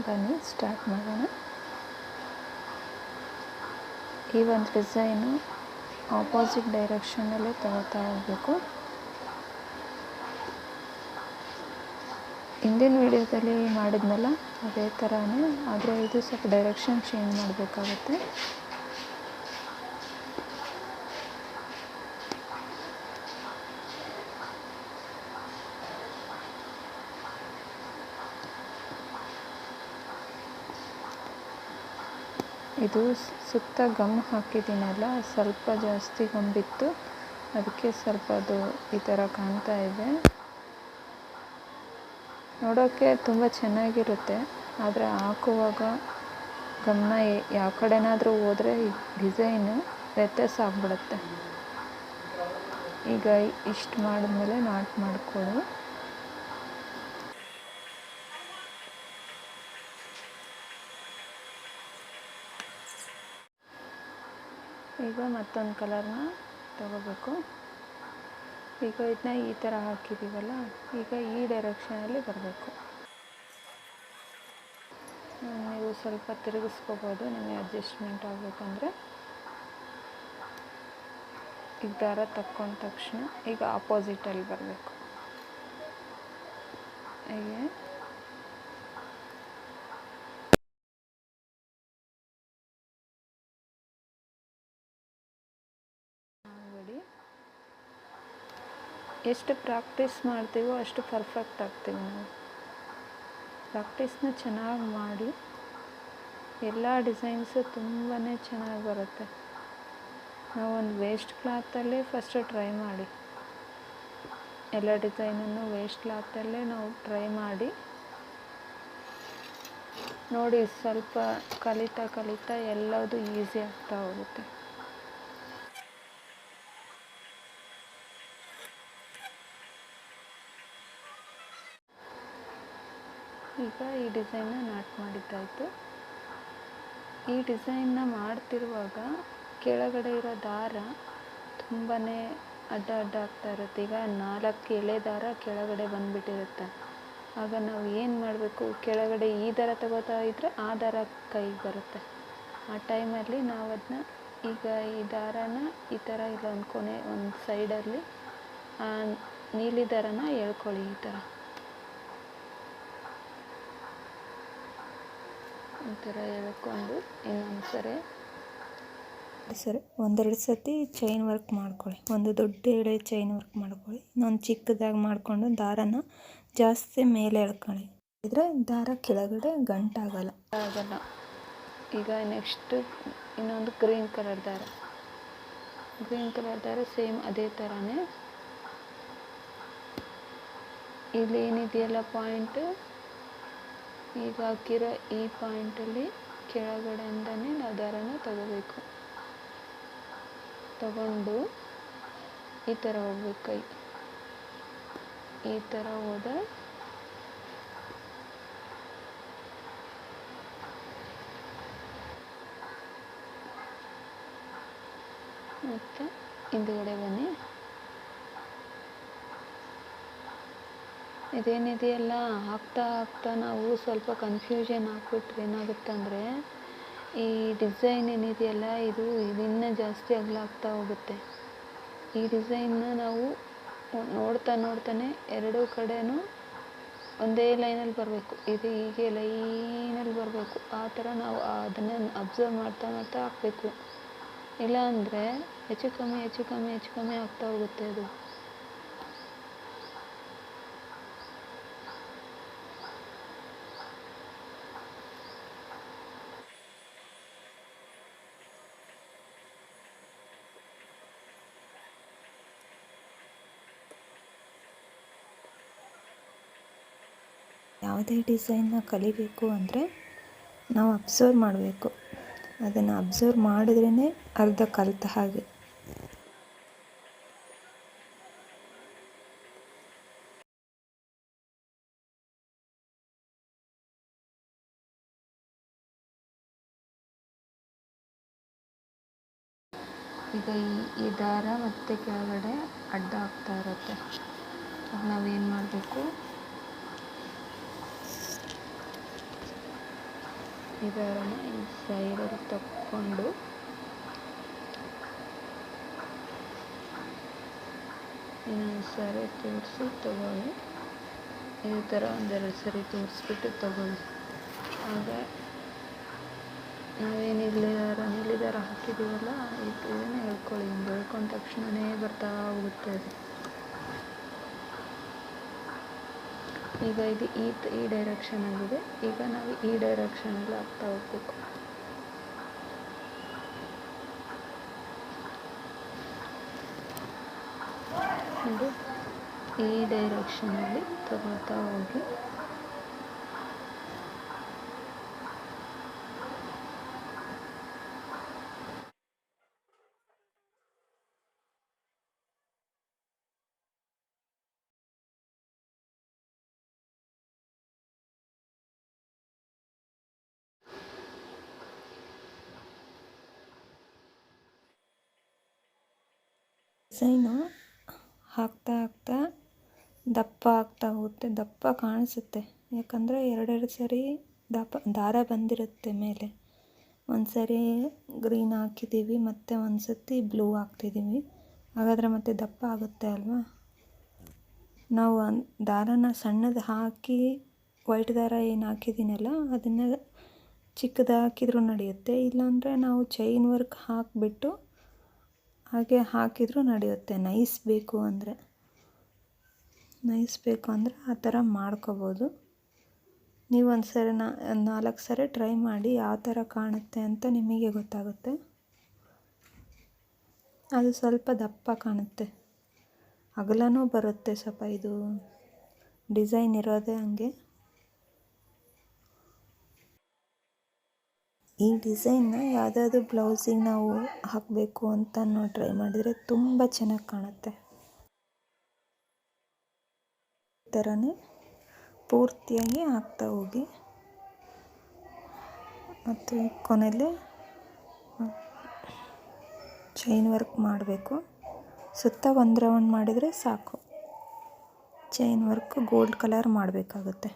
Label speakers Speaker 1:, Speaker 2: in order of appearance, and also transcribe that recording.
Speaker 1: ಬನ್ನಿ ಸ್ಟಾರ್ಟ್ ಮಾಡೋಣ. ಈ ಒಂದು ಡಿಸೈನು ಆಪೋಸಿಟ್ ಡೈರೆಕ್ಷನಲ್ಲೇ ತಗೋತಾ ಹೋಗಬೇಕು. ಹಿಂದಿನ ವಿಡಿಯೋದಲ್ಲಿ ಮಾಡಿದ್ನಲ್ಲ ಅದೇ ಥರನೇ, ಆದರೆ ಇದು ಸ್ವಲ್ಪ ಡೈರೆಕ್ಷನ್ ಚೇಂಜ್ ಮಾಡಬೇಕಾಗುತ್ತೆ. ಇದು ಸುತ್ತ ಗಮ್ ಹಾಕಿದ್ದೀನಲ್ಲ, ಸ್ವಲ್ಪ ಜಾಸ್ತಿ ಗಮ್ ಬಿತ್ತು, ಅದಕ್ಕೆ ಸ್ವಲ್ಪ ಅದು ಈ ಥರ ಕಾಣ್ತಾ ಇದೆ. ನೋಡೋಕ್ಕೆ ತುಂಬ ಚೆನ್ನಾಗಿರುತ್ತೆ, ಆದರೆ ಹಾಕುವಾಗ ಗಮನ ಯಾವ ಕಡೆನಾದರೂ ಹೋದರೆ ಡಿಸೈನು ವ್ಯತ್ಯಾಸ ಆಗಿಬಿಡುತ್ತೆ. ಈಗ ಇಷ್ಟು ಮಾಡಿದ್ಮೇಲೆ ನಾಟ್ ಮಾಡ್ಕೊಳ್ಳಿ. ಈಗ ಮತ್ತೊಂದು ಕಲರ್ನ ತಗೋಬೇಕು. ಈಗ ಇದನ್ನ ಈ ಥರ ಹಾಕಿದ್ದೀವಲ್ಲ, ಈಗ ಈ ಡೈರೆಕ್ಷನಲ್ಲಿ ಬರಬೇಕು. ನೀವು ಸ್ವಲ್ಪ ತಿರುಗಿಸ್ಕೋಬೋದು ನಿಮಗೆ ಅಡ್ಜಸ್ಟ್ಮೆಂಟ್ ಆಗಬೇಕಂದ್ರೆ. ಈಗ ದಾರ ತಕ್ಕೊಂಡ ತಕ್ಷಣ ಈಗ ಆಪೋಸಿಟಲ್ಲಿ ಬರಬೇಕು. ಹೀಗೆ ನೋಡಿ, ಎಷ್ಟು ಪ್ರಾಕ್ಟೀಸ್ ಮಾಡ್ತೀವೋ ಅಷ್ಟು ಪರ್ಫೆಕ್ಟ್ ಆಗ್ತೀವಿ ನಾವು. ಪ್ರಾಕ್ಟೀಸ್ನ ಚೆನ್ನಾಗಿ ಮಾಡಿ ಎಲ್ಲ ಡಿಸೈನ್ಸು ತುಂಬಾ ಚೆನ್ನಾಗಿ ಬರುತ್ತೆ. ನಾವು ಒಂದು ವೇಸ್ಟ್ ಕ್ಲಾತಲ್ಲೇ ಫಸ್ಟು ಟ್ರೈ ಮಾಡಿ, ಎಲ್ಲ ಡಿಸೈನನ್ನು ವೇಸ್ಟ್ ಕ್ಲಾತಲ್ಲೇ ನಾವು ಟ್ರೈ ಮಾಡಿ ನೋಡಿ. ಸ್ವಲ್ಪ ಕಲಿತಾ ಎಲ್ಲದೂ ಈಸಿ ಆಗ್ತಾ ಹೋಗುತ್ತೆ. ಈಗ ಈ ಡಿಸೈನ್ನ ನಾಟ್ ಮಾಡಿದ್ದಾಯಿತು. ಈ ಡಿಸೈನ್ನ ಮಾಡ್ತಿರುವಾಗ ಕೆಳಗಡೆ ಇರೋ ದಾರ ತುಂಬಾ ಅಡ್ಡ ಆಗ್ತಾ ಇರುತ್ತೆ. ಈಗ 4 ಎಳೆ ದಾರ ಕೆಳಗಡೆ ಬಂದುಬಿಟ್ಟಿರುತ್ತೆ. ಆಗ ನಾವು ಏನು ಮಾಡಬೇಕು, ಕೆಳಗಡೆ ಈ ದಾರ ತಗೋತಾ ಇದ್ದರೆ ಆ ದಾರ ಕೈಗೆ ಬರುತ್ತೆ. ಆ ಟೈಮಲ್ಲಿ ನಾವು ಅದನ್ನ ಈಗ ಈ ದಾರನ ಈ ಥರ ಇಲ್ಲ ಒಂದು ಕೊನೆ ಒಂದು ಸೈಡಲ್ಲಿ ಆ ನೀಲಿ ದಾರನ ಎಳ್ಕೊಳ್ಳಿ. ಈ ಥರ ಎಳ್ಕೊಂಡು ಇನ್ನೊಂದು ಸರಿ ಒಂದೆರಡು ಸತಿ ಚೈನ್ ವರ್ಕ್ ಮಾಡ್ಕೊಳ್ಳಿ. ಒಂದು ದೊಡ್ಡ ಎಳೆ ಚೈನ್ ವರ್ಕ್ ಮಾಡ್ಕೊಳ್ಳಿ, ಇನ್ನೊಂದು ಚಿಕ್ಕದಾಗಿ ಮಾಡಿಕೊಂಡು ದಾರನ ಜಾಸ್ತಿ ಮೇಲೆ ಎಳ್ಕೊಳ್ಳಿ. ಇದ್ರೆ ದಾರ ಕೆಳಗಡೆ ಗಂಟಾಗಲ್ಲ. ಈಗ ನೆಕ್ಸ್ಟ್ ಇನ್ನೊಂದು ಗ್ರೀನ್ ಕಲರ್ ದಾರ ಸೇಮ್ ಅದೇ ಥರನೇ. ಇಲ್ಲಿ ಏನಿದೆಯಲ್ಲ ಪಾಯಿಂಟ್, ಈಗ ಹಾಕಿರೋ ಈ ಪಾಯಿಂಟಲ್ಲಿ ಕೆಳಗಡೆಯಿಂದನೇ ನಾವು ದಾರನ ತಗೋಬೇಕು. ತಗೊಂಡು ಈ ಥರ ಹೋಗ್ಬೇಕು. ಕೈ ಈ ಥರ ಹೋದರೆ ಮತ್ತು ಹಿಂದುಗಡೆ ಬನ್ನಿ. ಇದೇನಿದೆಯಲ್ಲ ಹಾಕ್ತಾ ನಾವು ಸ್ವಲ್ಪ ಕನ್ಫ್ಯೂಷನ್ ಆಗ್ಬಿಟ್ರೆ ಏನಾಗುತ್ತೆ ಅಂದರೆ, ಈ ಡಿಸೈನ್ ಏನಿದೆಯಲ್ಲ ಇದು ಇನ್ನೂ ಜಾಸ್ತಿ ಅಗಲಾಗ್ತಾ ಹೋಗುತ್ತೆ. ಈ ಡಿಸೈನ್ನ ನಾವು ನೋಡ್ತಾನೆ ಎರಡೂ ಕಡೆನೂ ಒಂದೇ ಲೈನಲ್ಲಿ ಬರಬೇಕು. ಇದು ಹೀಗೆ ಲೈನಲ್ಲಿ ಬರಬೇಕು. ಆ ಥರ ನಾವು ಅದನ್ನು ಅಬ್ಸರ್ವ್ ಮಾಡ್ತಾ ಹಾಕಬೇಕು. ಇಲ್ಲ ಅಂದರೆ ಹೆಚ್ಚು ಕಮ್ಮಿ ಆಗ್ತಾ ಹೋಗುತ್ತೆ ಅದು. ಯಾವುದೇ ಡಿಸೈನ್ನ ಕಲಿಬೇಕು ಅಂದರೆ ನಾವು ಅಬ್ಸರ್ವ್ ಮಾಡಬೇಕು. ಅದನ್ನು ಅಬ್ಸರ್ವ್ ಮಾಡಿದ್ರೇ ಅರ್ಧ ಕಲಿತ ಹಾಗೆ. ಈಗ ಈ ದಾರ ಮತ್ತು ಕೆಳಗಡೆ ಅಡ್ಡ ಆಗ್ತಾ ಇರುತ್ತೆ. ಆಗ ನಾವೇನು ಮಾಡಬೇಕು, ಈ ದಾರನ ಈ ಸೈಡಲ್ಲಿ ತಕ್ಕೊಂಡು ಇನ್ನೊಂದು ಸರಿ ತೋರಿಸಿ ತಗೊಳ್ಳಿ. ಈ ಥರ ಒಂದೆರಡು ಸರಿ ತೋರಿಸ್ಬಿಟ್ಟು ತಗೊಳ್ಳಿ. ಆಗ ನಾವೇನು ನೀಲಿ ದಾರ ಹಾಕಿದ್ದೀವಲ್ಲ ಇದನ್ನು ಹೇಳ್ಕೊಳ್ಳಿ. ಹಿಂಗೆ ಹೇಳ್ಕೊಂಡ ತಕ್ಷಣವೇ ಬರ್ತಾ ಹೋಗುತ್ತೆ ಅದು. ಈಗ ಇದು ಈ ಡೈರೆಕ್ಷನಲ್ಲಿದೆ. ಈಗ ನಾವು ಈ ಡೈರೆಕ್ಷನಲ್ಲಿ ಹಾಕ್ತಾ ಹೋಗ್ಬೇಕು. ನೋಡಿ, ಈ ಡೈರೆಕ್ಷನಲ್ಲಿ ತಗೊಳ್ತಾ ಹೋಗಿ ಡಿಸೈನು ಹಾಕ್ತಾ ದಪ್ಪ ಆಗ್ತಾ ಹೋಗುತ್ತೆ. ದಪ್ಪ ಕಾಣಿಸುತ್ತೆ, ಯಾಕಂದರೆ ಎರಡೆರಡು ಸರಿ ದಾರ ಬಂದಿರುತ್ತೆ ಮೇಲೆ. ಒಂದು ಸರಿ ಗ್ರೀನ್ ಹಾಕಿದ್ದೀವಿ, ಮತ್ತು ಒಂದು ಸತಿ ಬ್ಲೂ ಹಾಕ್ತಿದ್ದೀವಿ. ಹಾಗಾದರೆ ಮತ್ತೆ ದಪ್ಪ ಆಗುತ್ತೆ ಅಲ್ವಾ. ನಾವು ದಾರನ ಸಣ್ಣದು ಹಾಕಿ ವೈಟ್ ದಾರ ಏನು ಹಾಕಿದ್ದೀನಲ್ಲ ಅದನ್ನು ಚಿಕ್ಕದು ಹಾಕಿದ್ರೂ ನಡೆಯುತ್ತೆ. ಇಲ್ಲಾಂದರೆ ನಾವು ಚೈನ್ ವರ್ಕ್ ಹಾಕಿಬಿಟ್ಟು ಹಾಗೆ ಹಾಕಿದರೂ ನಡೆಯುತ್ತೆ. ನೈಸ್ ಬೇಕು ಅಂದರೆ ಆ ಥರ ಮಾಡ್ಕೋಬೋದು. ನೀವು ಒಂದು ಸರಿ 4 ಸರಿ ಟ್ರೈ ಮಾಡಿ ಯಾವ ಥರ ಕಾಣುತ್ತೆ ಅಂತ ನಿಮಗೆ ಗೊತ್ತಾಗುತ್ತೆ. ಅದು ಸ್ವಲ್ಪ ದಪ್ಪ ಕಾಣುತ್ತೆ, ಅಗಲನೂ ಬರುತ್ತೆ ಸ್ವಲ್ಪ. ಇದು ಡಿಸೈನ್ ಇರೋದೇ ಹಂಗೆ. ಈ ಡಿಸೈನ್ನ ಯಾವುದಾದ್ರು ಬ್ಲೌಸಿಗೆ ನಾವು ಹಾಕಬೇಕು ಅಂತ ನಾವು ಟ್ರೈ ಮಾಡಿದರೆ ತುಂಬ ಚೆನ್ನಾಗಿ ಕಾಣುತ್ತೆ. ಈ ಥರನೇ ಪೂರ್ತಿಯಾಗಿ ಹಾಕ್ತಾ ಹೋಗಿ, ಮತ್ತು ಕೊನೆಯಲ್ಲಿ ಚೈನ್ ವರ್ಕ್ ಮಾಡಬೇಕು. ಸುತ್ತ ಒಂದು ರೌಂಡ್ ಮಾಡಿದರೆ ಸಾಕು. ಚೈನ್ ವರ್ಕ್ ಗೋಲ್ಡ್ ಕಲರ್ ಮಾಡಬೇಕಾಗುತ್ತೆ.